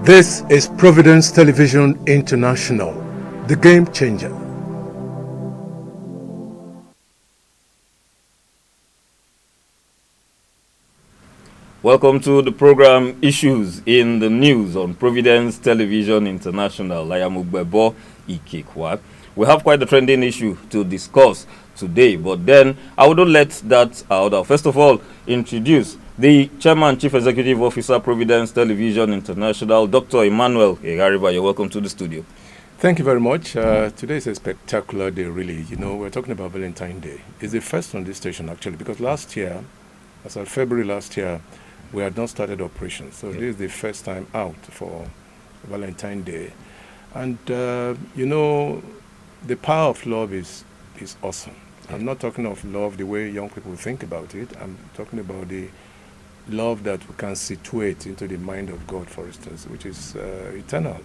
This is Providence Television International, the game changer. Welcome to the program Issues in the News on Providence Television International. I am Ugbebo Ikekwa. We have quite a trending issue to discuss today, but then I wouldn't let that out. I'll first of all introduce the Chairman Chief Executive Officer, Providence Television International, Dr. Emmanuel Egariba. You're welcome to the studio. Thank you very much. Today is a spectacular day, really. You know, we're talking about Valentine's Day. It's the first on this station, actually, because last year, as of February last year, we had not started operations. So this is the first time out for Valentine's Day. And, you know, the power of love is awesome. I'm not talking of love the way young people think about it. I'm talking about the love that we can situate into the mind of God, for instance, which is eternal.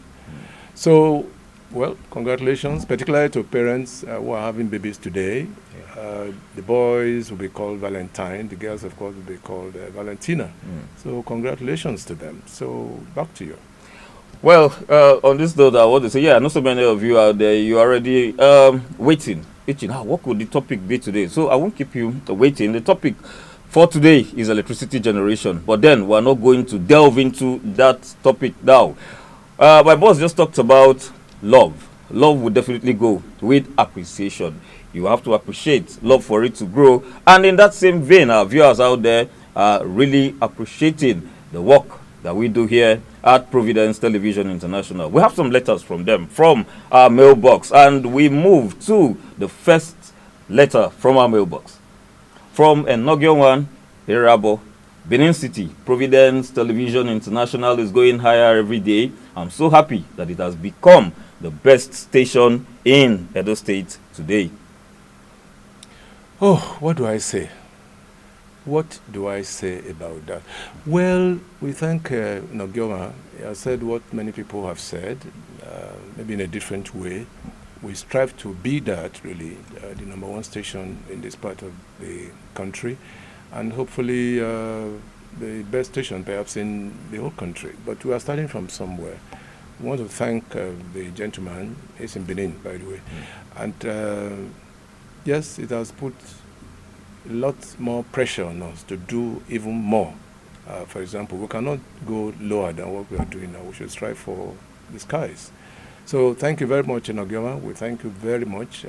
So, well, congratulations, particularly to parents who are having babies today. The boys will be called Valentine. The girls, of course, will be called Valentina. So congratulations to them. So back to you. Well, on this note, I want to say, I know so many of you out there, you are already waiting, itching. What could the topic be today? So I won't keep you waiting. The topic for today is electricity generation. But then we're not going to delve into that topic now. My boss just talked about love. Love will definitely go with appreciation. You have to appreciate love for it to grow. And in that same vein, our viewers out there are really appreciating the work that we do here at Providence Television International. We have some letters from them, from our mailbox, and we move to the first letter from our mailbox. From Enogionwan Herabo, Benin City, Providence Television International is going higher every day. I'm so happy that it has become the best station in Edo State today. Oh, what do I say? What do I say about that? Well, we thank Nogioma. He has said what many people have said, maybe in a different way. We strive to be that, really, the number one station in this part of the country, and hopefully the best station perhaps in the whole country. But we are starting from somewhere. We want to thank the gentleman. He's in Benin, by the way. And yes, it has put a lot more pressure on us to do even more. For example, we cannot go lower than what we are doing now. We should strive for the skies. So thank you very much, Enogioma. We thank you very much.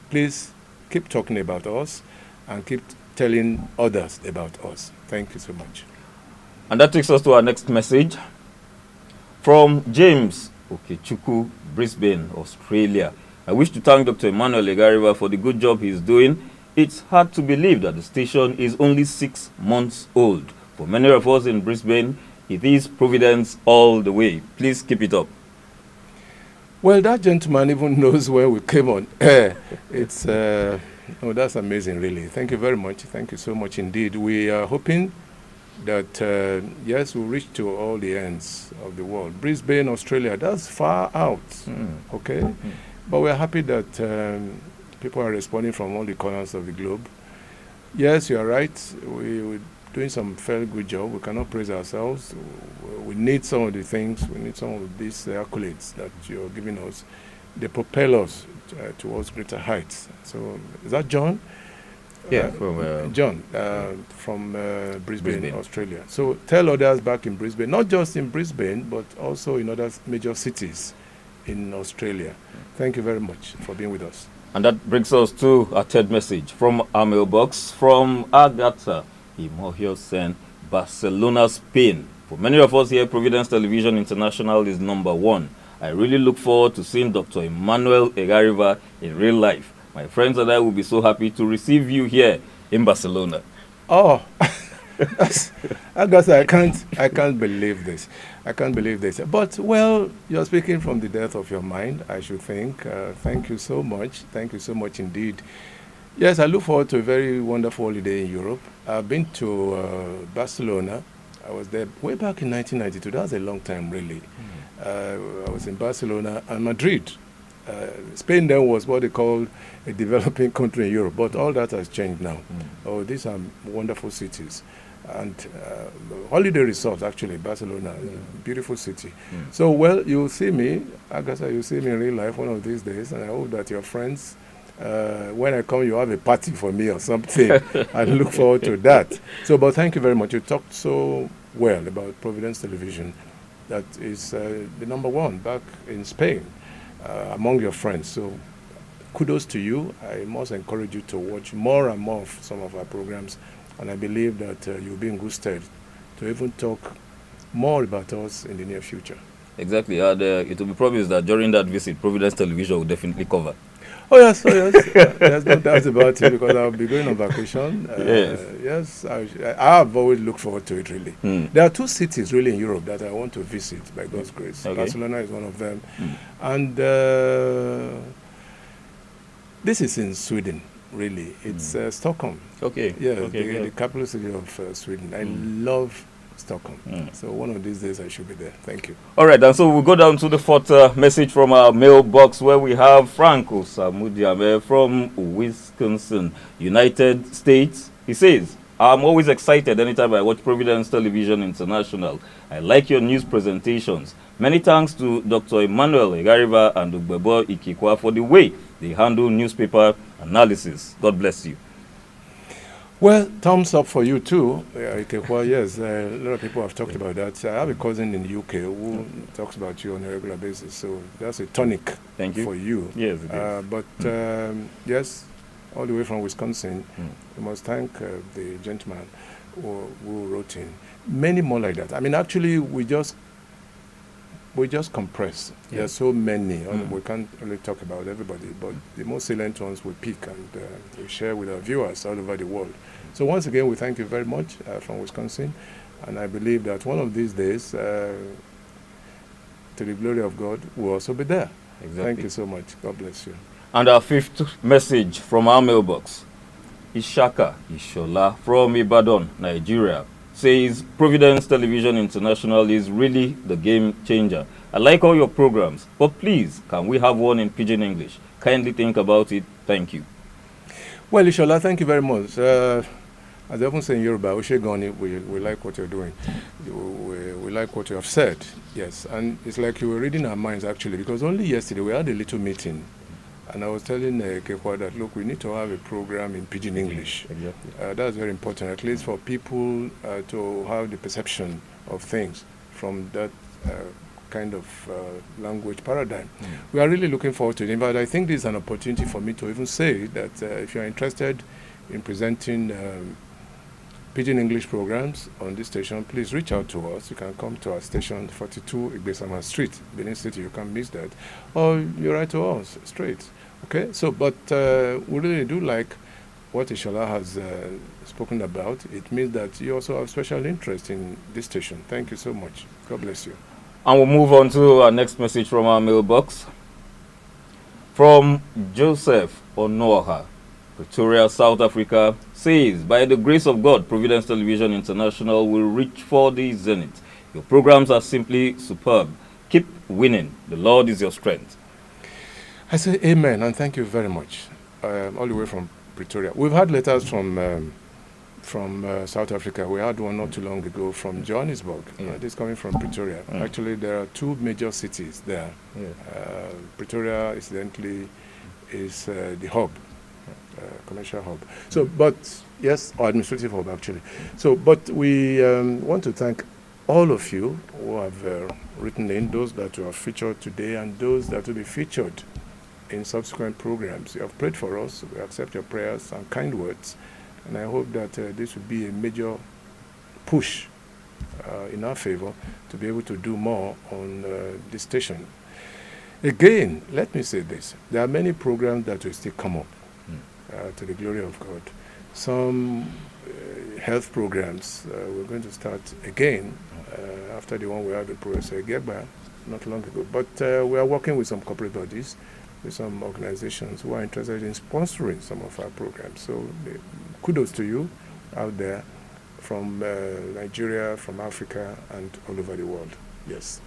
Please keep talking about us and keep telling others about us. Thank you so much. And that takes us to our next message from James Okechukwu, Brisbane, Australia. I wish to thank Dr. Emmanuel Egariba for the good job he's doing. It's hard to believe that the station is only 6 months old. For many of us in Brisbane, it is Providence all the way. Please keep it up. Well, that gentleman even knows where we came on. It's oh, that's amazing, really. Thank you very much. Thank you so much indeed. We are hoping that, yes, we'll reach to all the ends of the world. Brisbane, Australia, that's far out, okay? But we're happy that people are responding from all the corners of the globe. Yes, you are right. We're doing some fairly good job. We cannot praise ourselves. We need some of the things. We need some of these accolades that you're giving us. They propel us towards greater heights. So, is that John? Yeah, from John from Brisbane, Australia. So tell others back in Brisbane, not just in Brisbane, but also in other major cities in Australia. Thank you very much for being with us. And that brings us to our third message from our mailbox from Agatha Imohiosen, Barcelona, Spain. For many of us here, Providence Television International is number one. I really look forward to seeing Dr. Emmanuel Egariba in real life. My friends and I will be so happy to receive you here in Barcelona. Oh, Agatha, I can't believe this. I can't believe this. But, well, you're speaking from the depth of your mind, I should think. Thank you so much. Thank you so much indeed. Yes, I look forward to a very wonderful holiday in Europe. I've been to Barcelona. I was there way back in 1992. That was a long time, really. I was in Barcelona and Madrid. Spain then was what they called a developing country in Europe, but all that has changed now. Oh, these are wonderful cities. And holiday resorts, actually, Barcelona, beautiful city. So, well, you'll see me, Agatha, you'll see me in real life one of these days, and I hope that your friends, when I come, you have a party for me or something. I look forward to that. So, but thank you very much. You talked so well about Providence Television. That is the number one back in Spain among your friends. So, kudos to you. I must encourage you to watch more and more of some of our programs. And I believe that you'll be in good stead to even talk more about us in the near future. Exactly. And it will be promised that during that visit, Providence Television will definitely cover. Oh, yes. There's no doubt about it, because I'll be going on vacation. Yes, I have always looked forward to it, really. There are 2 cities, really, in Europe that I want to visit, by God's grace. Okay. Barcelona is one of them. And this is in Sweden, really. It's Stockholm. Okay. Yeah, Okay, the capital city of Sweden. I love Stockholm. So one of these days I should be there. Thank you. All right, and so we'll go down to the 4th message from our mailbox, where we have Franco Samudiame from Wisconsin, United States. He says, I'm always excited anytime I watch Providence Television International. I like your news presentations. Many thanks to Dr. Emmanuel Egariba and Ugbebo Ikikwa for the way they handle newspaper analysis. God bless you. Well, thumbs up for you too. Ikekwa, yes, a lot of people have talked about that. I have a cousin in the UK who talks about you on a regular basis, so that's a tonic for you. Yes, it is. But yes, all the way from Wisconsin, we must thank the gentleman who wrote in. Many more like that. I mean, actually, we just compress. There are so many. We can't really talk about everybody, but the most salient ones we pick and we share with our viewers all over the world. So once again, we thank you very much from Wisconsin, and I believe that one of these days, to the glory of God, we'll also be there. Exactly. Thank you so much. God bless you. And our 5th message from our mailbox, Ishaka Ishola from Ibadan, Nigeria, says Providence Television International is really the game changer. I like all your programs, but please, can we have one in Pidgin English? Kindly think about it. Thank you. Well, Ishola, thank you very much. As I often say in Yoruba, we like what you're doing. We like what you have said. Yes, and it's like you were reading our minds, actually, because only yesterday we had a little meeting. And I was telling Kekwa that, look, we need to have a program in Pidgin English. Exactly. That's very important, at least for people to have the perception of things from that kind of language paradigm. We are really looking forward to it. But I think this is an opportunity for me to even say that if you're interested in presenting Pidgin English programs on this station, please reach out to us. You can come to our station, 42 Igbesama Street, Benin City. You can miss that. Or you write to us straight. Okay? So, but we really do like what Ishola has spoken about. It means that you also have special interest in this station. Thank you so much. God bless you. And we'll move on to our next message from our mailbox. From Joseph Onoha, Pretoria, South Africa, says, by the grace of God, Providence Television International will reach for the zenith. Your programs are simply superb. Keep winning. The Lord is your strength. I say amen, and thank you very much. All the way from Pretoria. We've had letters from South Africa. We had one not too long ago from Johannesburg. This is coming from Pretoria. Actually, there are 2 major cities there. Pretoria, incidentally, is the hub, commercial hub. So, but yes, or administrative hub, actually. So, but we want to thank all of you who have written in, those that were featured today and those that will be featured in subsequent programs. You have prayed for us. We accept your prayers and kind words. And I hope that this will be a major push in our favor to be able to do more on this station. Again, let me say this. There are many programs that will still come up to the glory of God. Some health programs we're going to start again after the one we had with Professor Egeba not long ago. But we are working with some corporate bodies, with some organizations who are interested in sponsoring some of our programs. So kudos to you out there from Nigeria, from Africa, and all over the world. Yes.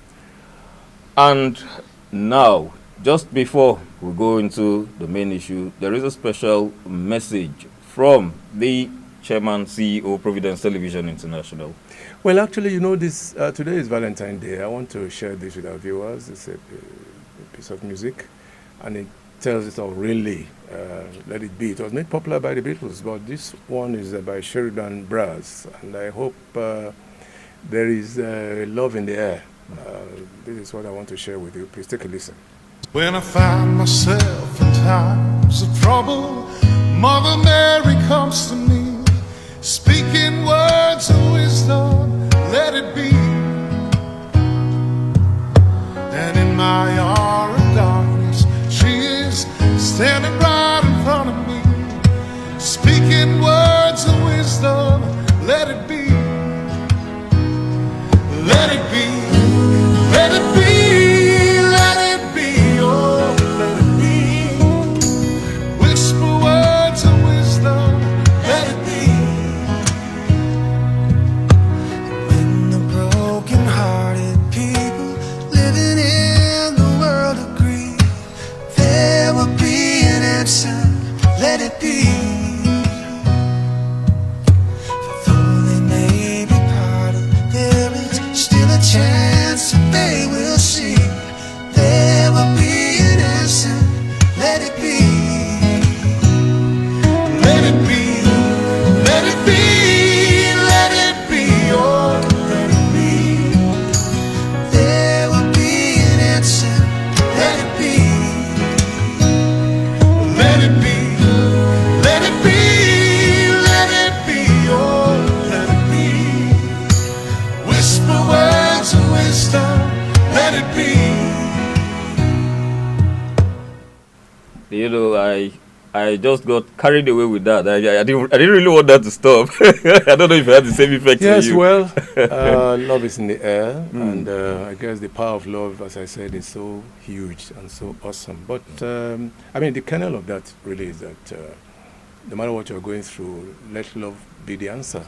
And now Just before we go into the main issue, there is a special message from the Chairman, CEO, Providence Television International. Well, actually, this today is Valentine's Day. I want to share this with our viewers. It's a piece of music, and it tells it all really. Let It Be. It was made popular by the Beatles, but this one is by Sheridan Brass, and I hope there is love in the air. This is what I want to share with you. Please take a listen. When I find myself in times of trouble, Mother Mary comes to me, speaking words of wisdom, let it be. And in my hour of darkness, she is standing right in front of me, speaking words of wisdom, let it be. Let it be, let it be, let it be, oh, let it be. Whisper words of wisdom, let it be. When the broken-hearted people living in the world agree, there will be an answer, let it be. For though they may be parted, there is still a chance that they will see. There will be an answer, let it be. Let it be, let it be, let it be, oh, let it be. There will be an answer, let it be. Let it be, let it be, let it be, oh, let it be. Whisper words of wisdom, let it be. I just got carried away with that. I didn't really want that to stop. I don't know if it had the same effect Yes, on you. well, love is in the air, and I guess the power of love, as I said, is so huge and so awesome. But the kernel of that really is that no matter what you're going through, let love be the answer.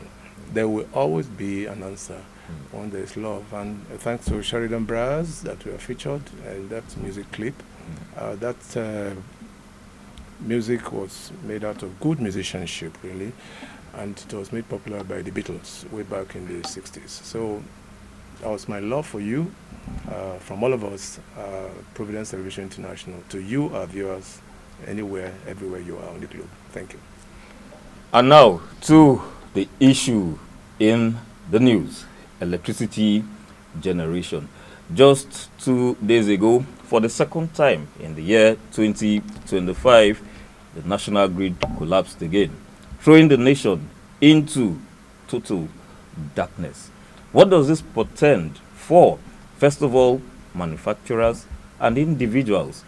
There will always be an answer when there's love. And thanks to Sheridan Brass that we are featured in that music clip. That music was made out of good musicianship, really, and it was made popular by the Beatles way back in the 60s. So that was my love for you, from all of us, Providence Television International, to you, our viewers, anywhere, everywhere you are on the globe. Thank you. And now to the issue in the news: electricity generation. Just 2 days ago, for the second time in the year 2025, the national grid collapsed again, throwing the nation into total darkness. What does this portend for, first of all, manufacturers and individuals,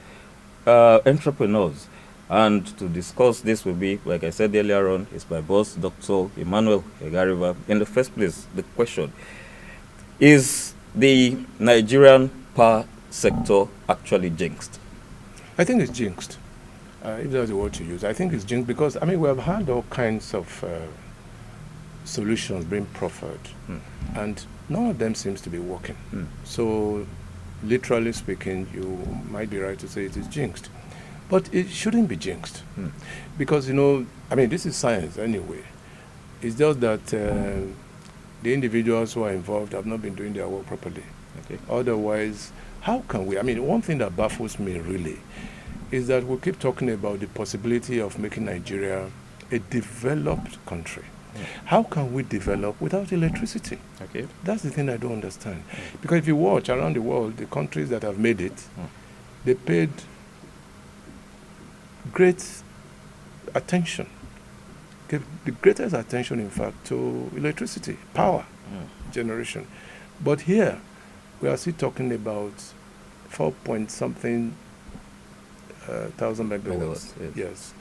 entrepreneurs? And to discuss this will be, like I said earlier on, is my boss, Dr. Emmanuel Egariva. In the first place, the question: is the Nigerian power sector actually jinxed? I think it's jinxed, if that's the word to use. I think it's jinxed because, we have had all kinds of solutions being proffered, and none of them seems to be working. So, literally speaking, you might be right to say it is jinxed. But it shouldn't be jinxed, because, this is science anyway. It's just that the individuals who are involved have not been doing their work properly. Okay. Otherwise, how can we? One thing that baffles me really is that we keep talking about the possibility of making Nigeria a developed country. How can we develop without electricity? Okay. That's the thing I don't understand. Because if you watch around the world, the countries that have made it, they paid great attention, gave the greatest attention, in fact, to electricity, power generation. But here, we are still talking about 4 something thousand megawatts. Yes,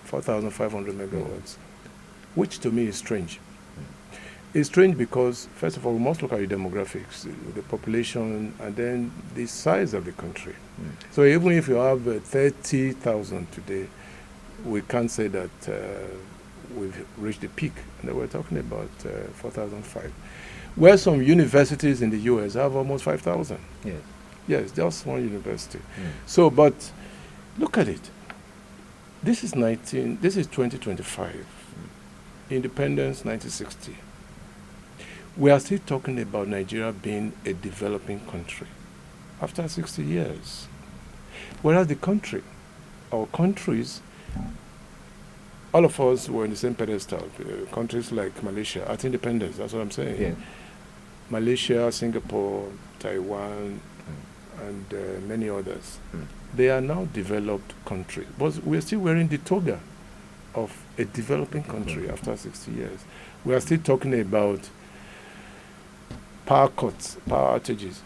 4,500 megawatts, which to me is strange. It's strange because, first of all, we must look at the demographics, the population, and then the size of the country. So even if you have 30,000 today, we can't say that we've reached the peak. And we're talking about 4,500. Where some universities in the US have almost 5,000. Yes. Yes, just one university. So, but look at it. This is 2025. Independence 1960. We are still talking about Nigeria being a developing country after 60 years. Whereas the country, our countries, all of us were in the same pedestal. Countries like Malaysia at independence, that's what I'm saying. Yeah. Malaysia, Singapore, Taiwan, and many others. They are now developed countries. But we're still wearing the toga of a developing country after 60 years. We are still talking about power cuts, power outages,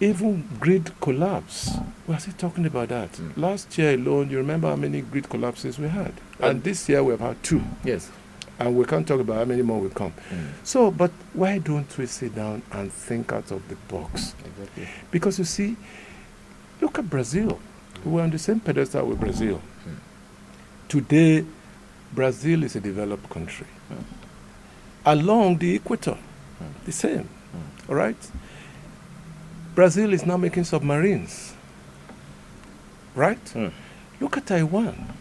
even grid collapse. We are still talking about that. Last year alone, you remember how many grid collapses we had? And this year we've had 2. Yes. And we can't talk about how many more will come. So, but why don't we sit down and think out of the box? Exactly. Because you see, look at Brazil. We're on the same pedestal with Brazil. Today, Brazil is a developed country. Along the equator, the same. All right? Brazil is now making submarines. Right? Look at Taiwan.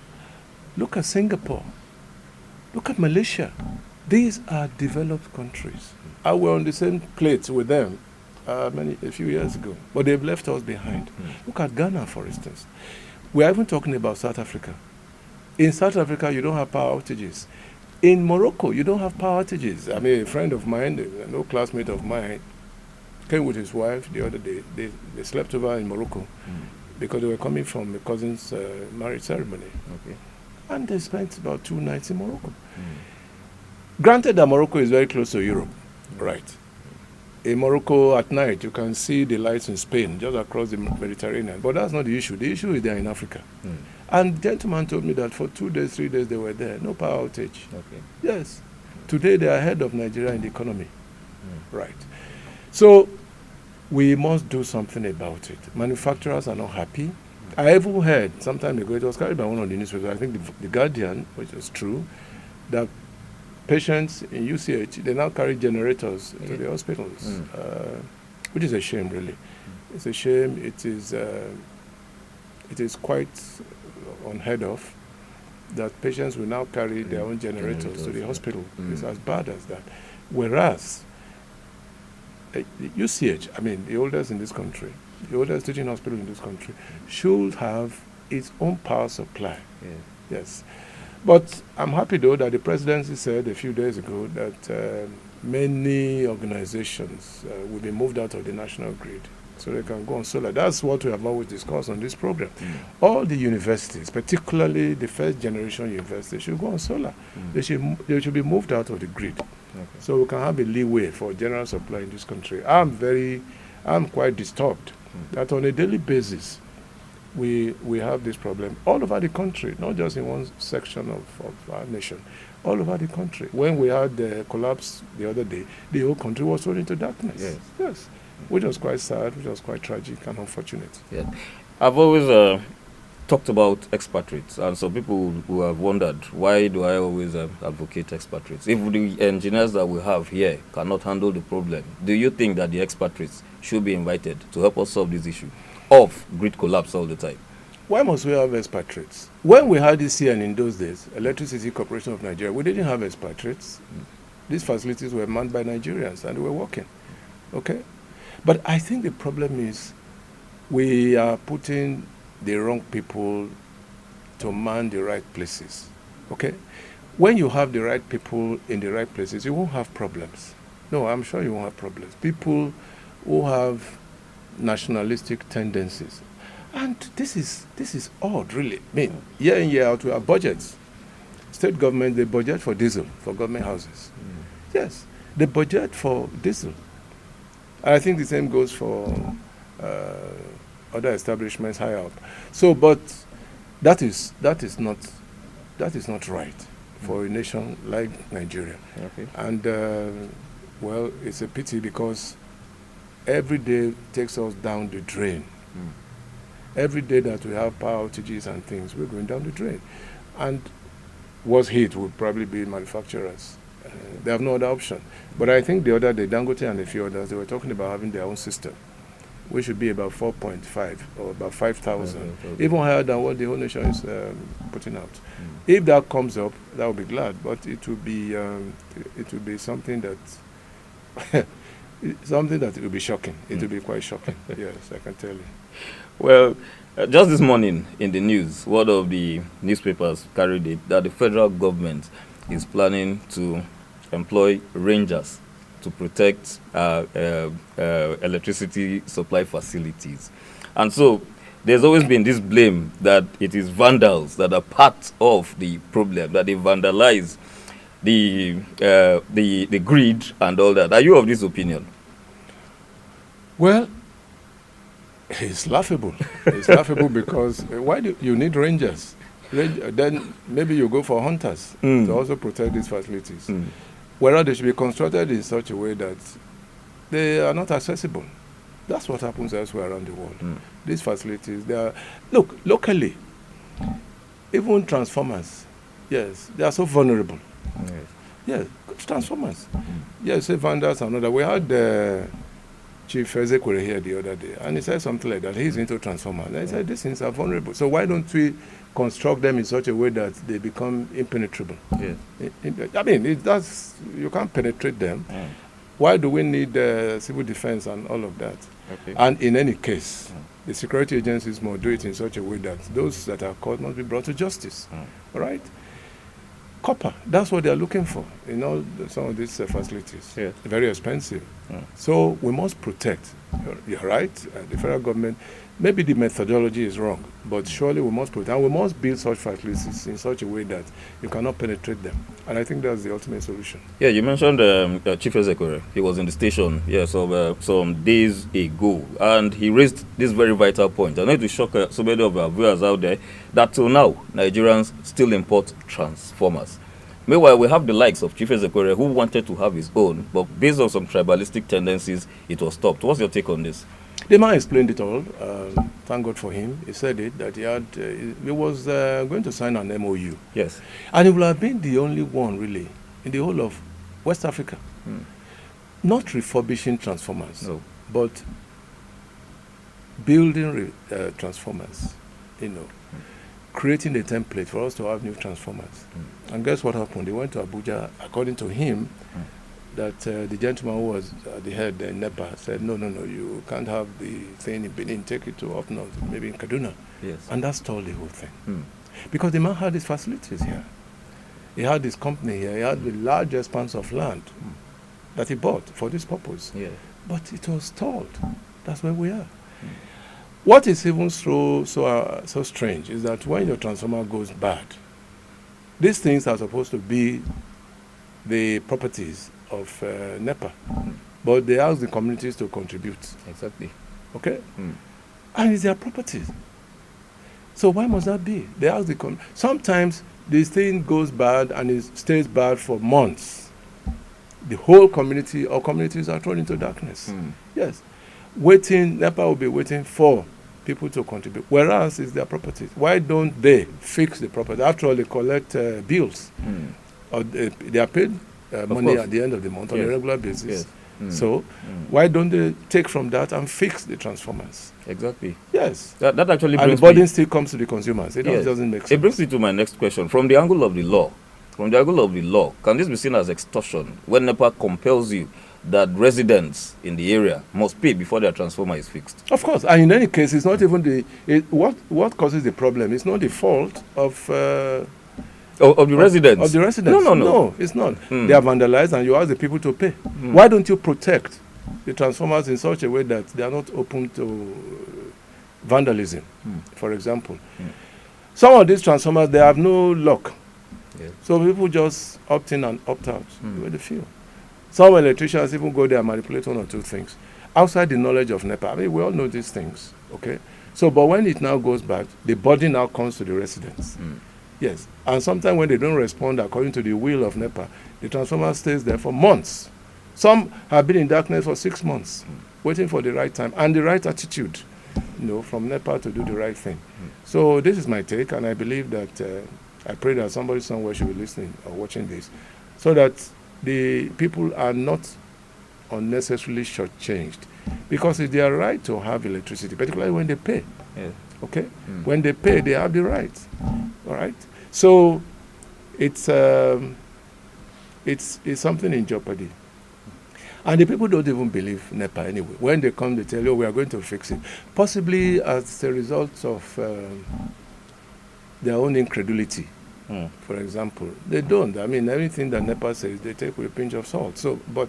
Look at Singapore. Look at Malaysia. These are developed countries. I were on the same plate with them a few years ago, but they've left us behind. Look at Ghana, for instance. We are even talking about South Africa. In South Africa, you don't have power outages. In Morocco, you don't have power outages. I mean, a friend of mine, an old classmate of mine, came with his wife the other day. They slept over in Morocco because they were coming from a cousin's marriage ceremony. Okay. And they spent about 2 nights in Morocco. Granted that Morocco is very close to Europe, right? In Morocco at night, you can see the lights in Spain, just across the Mediterranean. But that's not the issue. The issue is they're in Africa. And the gentleman told me that for 2 days, 3 days, they were there. No power outage. Okay. Yes. Today, they are ahead of Nigeria in the economy. Right. So, we must do something about it. Manufacturers are not happy. I even heard some time ago, it was carried by one of the newspapers, I think the Guardian, which is true, that patients in UCH, they now carry generators to the hospitals, which is a shame, really. It's a shame. It is quite unheard of that patients will now carry their own generators to the hospital. It's as bad as that. Whereas, UCH, I mean, the oldest in this country, the oldest teaching hospital in this country, should have its own power supply. Yes. But I'm happy, though, that the presidency said a few days ago that many organizations will be moved out of the national grid so they can go on solar. That's what we have always discussed on this program. All the universities, particularly the first generation universities, should go on solar. They should be moved out of the grid. So we can have a leeway for general supply in this country. I'm quite disturbed that on a daily basis we have this problem all over the country, not just in one section of our nation, all over the country. When we had the collapse the other day, the whole country was thrown into darkness. Yes. Which was quite sad, which was quite tragic and unfortunate. Yeah. I've always talked about expatriates, and some people who have wondered, why do I always advocate expatriates? If the engineers that we have here cannot handle the problem, do you think that the expatriates should be invited to help us solve this issue of grid collapse all the time? Why must we have expatriates? When we had ECN in those days, Electricity Corporation of Nigeria, we didn't have expatriates. These facilities were manned by Nigerians and they were working. Okay? But I think the problem is we are putting the wrong people to man the right places. Okay? When you have the right people in the right places, you won't have problems. No, I'm sure you won't have problems. People who have nationalistic tendencies. And this is odd, really. I mean, year in, year out, we have budgets. State government, they budget for diesel for government houses. Yes, they budget for diesel. And I think the same goes for other establishments higher up. So, but that is not right for a nation like Nigeria. Okay. And well, it's a pity because every day takes us down the drain. Every day that we have power outages and things, we're going down the drain. And what's hit would probably be manufacturers. They have no other option. But I think the other day, Dangote and a few others, they were talking about having their own system we should be about 4.5 or about 5,000, 5,000. even higher than what the whole nation is putting out. If that comes up, that will be glad, but it will be something that something that will be shocking. It will be quite shocking. Yes, I can tell you. Well, just this morning in the news, one of the newspapers carried it that the federal government is planning to employ rangers to protect electricity supply facilities. And so there's always been this blame that it is vandals that are part of the problem, that they vandalize the grid and all that. Are you of this opinion? Well, it's laughable. It's laughable because why do you need rangers? Then maybe you go for hunters to also protect these facilities. Whereas they should be constructed in such a way that they are not accessible. That's what happens elsewhere around the world. These facilities, they are, look, locally, even transformers, yes, they are so vulnerable. Yes, transformers. Yes, say vandals and other. We had Chief Ezekwere here the other day, and he said something like that. He's into transformers. And I said, these things are vulnerable. So why don't we construct them in such a way that they become impenetrable? Yes. I mean, you can't penetrate them. Why do we need civil defense and all of that? Okay. And in any case, the security agencies must do it in such a way that those that are caught must be brought to justice. All right? Copper, that's what they're looking for in all some of these facilities. Yes. Very expensive. So we must protect. You're right, the federal government, maybe the methodology is wrong, but surely we must protect. And we must build such facilities in such a way that you cannot penetrate them. And I think that's the ultimate solution. Yeah, you mentioned Chief Ezekwere. He was in the station, some days ago, and he raised this very vital point. I know it will shock so many of our viewers out there that till now, Nigerians still import transformers. Meanwhile, we have the likes of Chief Ezekwere who wanted to have his own, but based on some tribalistic tendencies, it was stopped. What's your take on this? The man explained it all. Thank God for him. He said it, that he was going to sign an MOU. Yes. And he will have been the only one, really, in the whole of West Africa. Not refurbishing transformers, No. but building transformers, creating a template for us to have new transformers. And guess what happened? They went to Abuja. According to him, that the gentleman who was at the head in NEPA said, no, you can't have the thing in Benin, take it to up north, maybe in Kaduna. Yes. And that stalled the whole thing. Because the man had his facilities here. He had his company here. He had the large expanse of land that he bought for this purpose. Yeah. But it was stalled. That's where we are. What is even so strange is that when your transformer goes bad, these things are supposed to be the properties of NEPA, but they ask the communities to contribute. Exactly. Okay? And it's their properties. So why must that be? They ask the sometimes this thing goes bad and it stays bad for months. The whole community or communities are thrown into darkness. Yes. NEPA will be waiting for people to contribute, whereas it's their property. Why don't they fix the property? After all, they collect bills, or they are paid money course. at the end of the month on a regular basis. Yes. So why don't they take from that and fix the transformers? Exactly. Yes. That actually And brings the burden me, still comes to the consumers. It Yes. doesn't make sense. It brings me to my next question. From the angle of the law, can this be seen as extortion when NEPA compels you that residents in the area must pay before their transformer is fixed? Of course, and in any case, it's not even what causes the problem. It's not the fault of the residents? Of the residents. No, it's not. They are vandalized, and you ask the people to pay. Why don't you protect the transformers in such a way that they are not open to vandalism? For example, some of these transformers, they have no lock, so people just opt in and opt out the way they feel. Some electricians even go there and manipulate one or two things outside the knowledge of NEPA. I mean, we all know these things, okay? So, but when it now goes back, the burden now comes to the residents. Yes, and sometimes when they don't respond according to the will of NEPA, the transformer stays there for months. Some have been in darkness for 6 months, waiting for the right time and the right attitude, from NEPA to do the right thing. So this is my take, and I believe that I pray that somebody somewhere should be listening or watching this, so that the people are not unnecessarily shortchanged because it's their right to have electricity, particularly when they pay. Yeah. Okay, when they pay, they have the right. All right, so it's something in jeopardy, and the people don't even believe NEPA anyway. When they come, they tell you, "Oh, we are going to fix it," possibly as a result of their own incredulity. For example, they don't. I mean, everything that NEPA says, they take with a pinch of salt. So, but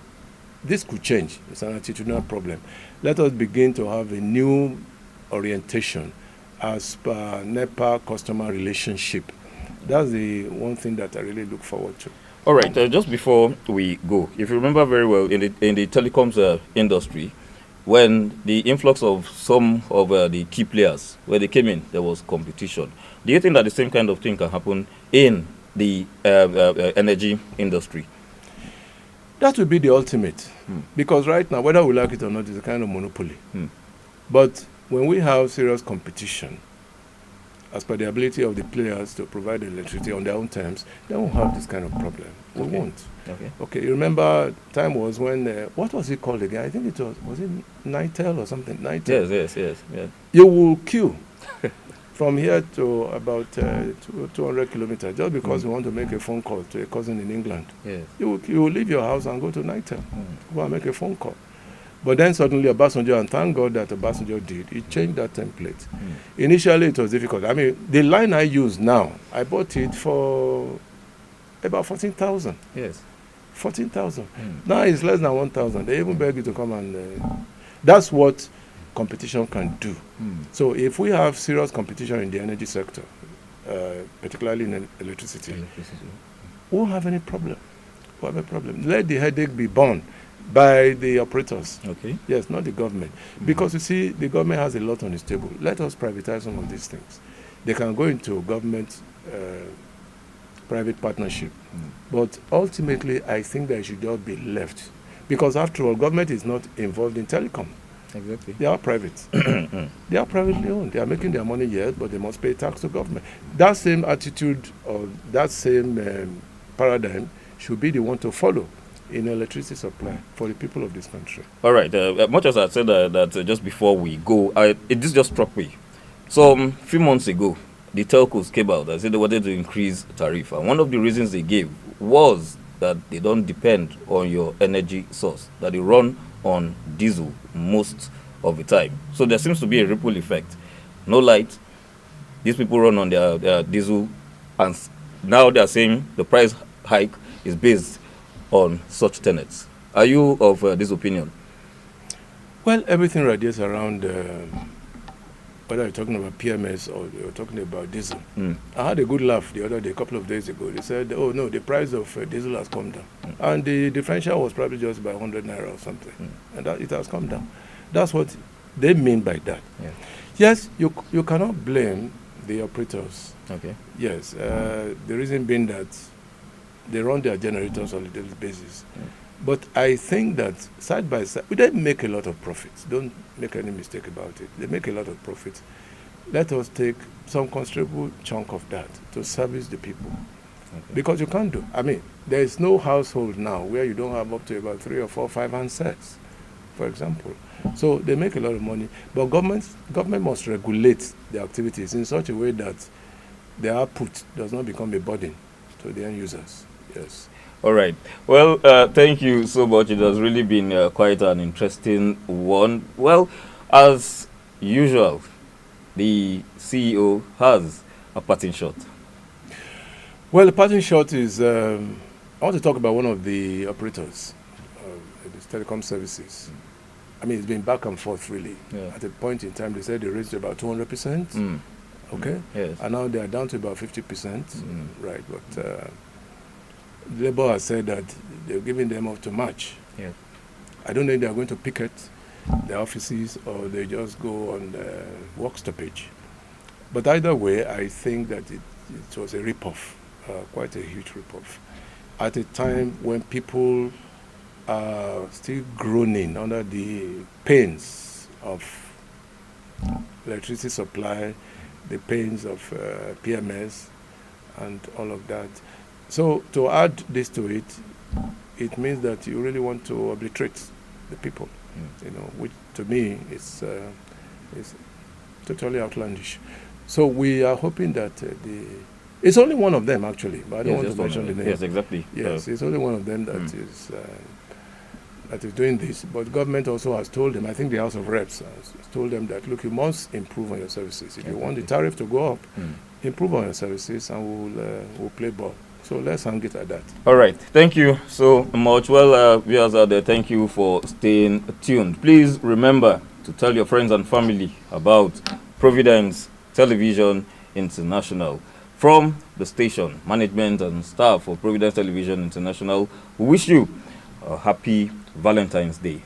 this could change. It's an attitudinal problem. Let us begin to have a new orientation as per NEPA customer relationship. That's the one thing that I really look forward to. All right. Just before we go, if you remember very well, in the telecoms industry, when the influx of some of the key players, when they came in, there was competition. Do you think that the same kind of thing can happen in the energy industry? That would be the ultimate, because right now, whether we like it or not, it's a kind of monopoly. But when we have serious competition, as per the ability of the players to provide electricity on their own terms, they won't have this kind of problem. We won't. Okay, you remember time was when, what was it called again? I think it was it Nitel or something? Nitel. Yes. You will queue from here to about 200 kilometers just because you want to make a phone call to a cousin in England. Yes. You will leave your house and go to Nitel, go and make a phone call. But then suddenly Obasanjo, and thank God that Obasanjo did, he changed that template. Initially it was difficult. I mean, the line I use now, I bought it for about 14,000. Yes. 14,000. Now it's less than 1,000. They even beg you to come and... that's what competition can do. So if we have serious competition in the energy sector, particularly in electricity, we won't have any problem. We won't have a problem. Let the headache be borne by the operators. Okay. Yes, not the government. Because you see, the government has a lot on its table. Let us privatize some of these things. They can go into government private partnership. But ultimately, I think they should just be left. Because after all, government is not involved in telecom. Exactly. They are private. They are privately owned. They are making their money, yes, but they must pay tax to government. That same attitude or that same paradigm should be the one to follow in electricity supply for the people of this country. All right. Much as I said that just before we go, this just struck me. So a few months ago, the telcos came out and said they wanted to increase tariff. And one of the reasons they gave was that they don't depend on your energy source, that they run on diesel most of the time. So there seems to be a ripple effect. No light. These people run on their diesel, and now they are saying the price hike is based on such tenets. Are you of this opinion? Well, everything radiates around whether you're talking about PMS or you're talking about diesel. I had a good laugh the other day, a couple of days ago. They said, oh no, the price of diesel has come down. And the differential was probably just by 100 naira or something. And that it has come down. That's what they mean by that. Yeah. Yes, you cannot blame the operators. Okay. Yes, the reason being that they run their generators on a daily basis. But I think that side by side, they make a lot of profits. Don't make any mistake about it. They make a lot of profits. Let us take some considerable chunk of that to service the people. Okay. Because you can't do. I mean, there is no household now where you don't have up to about 3 or 4, 5 handsets, for example. So they make a lot of money. But government must regulate the activities in such a way that the output does not become a burden to the end users. Yes. All right. Well, thank you so much. It has really been quite an interesting one. Well, as usual, the CEO has a parting shot. Well, the parting shot is, I want to talk about one of the operators, the telecom services. I mean, it's been back and forth, really. Yeah. At a point in time, they said they raised about 200%. Okay? Yes. And now they are down to about 50%. Right, but... Labour has said that they're giving them up to March. Yeah. I don't know if they are going to picket the offices or they just go on work stoppage. But either way, I think that it was a rip-off, quite a huge rip-off. At a time when people are still groaning under the pains of electricity supply, the pains of PMS, and all of that. So to add this to it, it means that you really want to obliterate the people. You know, which to me is totally outlandish. So we are hoping that it's only one of them actually, but I don't want to mention the name. Yes, exactly. Yes, it's only one of them that is doing this. But government also has told them, I think the House of Reps has told them that, look, you must improve on your services. If you want the tariff to go up, improve on your services, and we'll play ball. So let's hang it at that. All right. Thank you so much. Well, viewers out there, thank you for staying tuned. Please remember to tell your friends and family about Providence Television International. From the station, management and staff of Providence Television International, we wish you a happy Valentine's Day.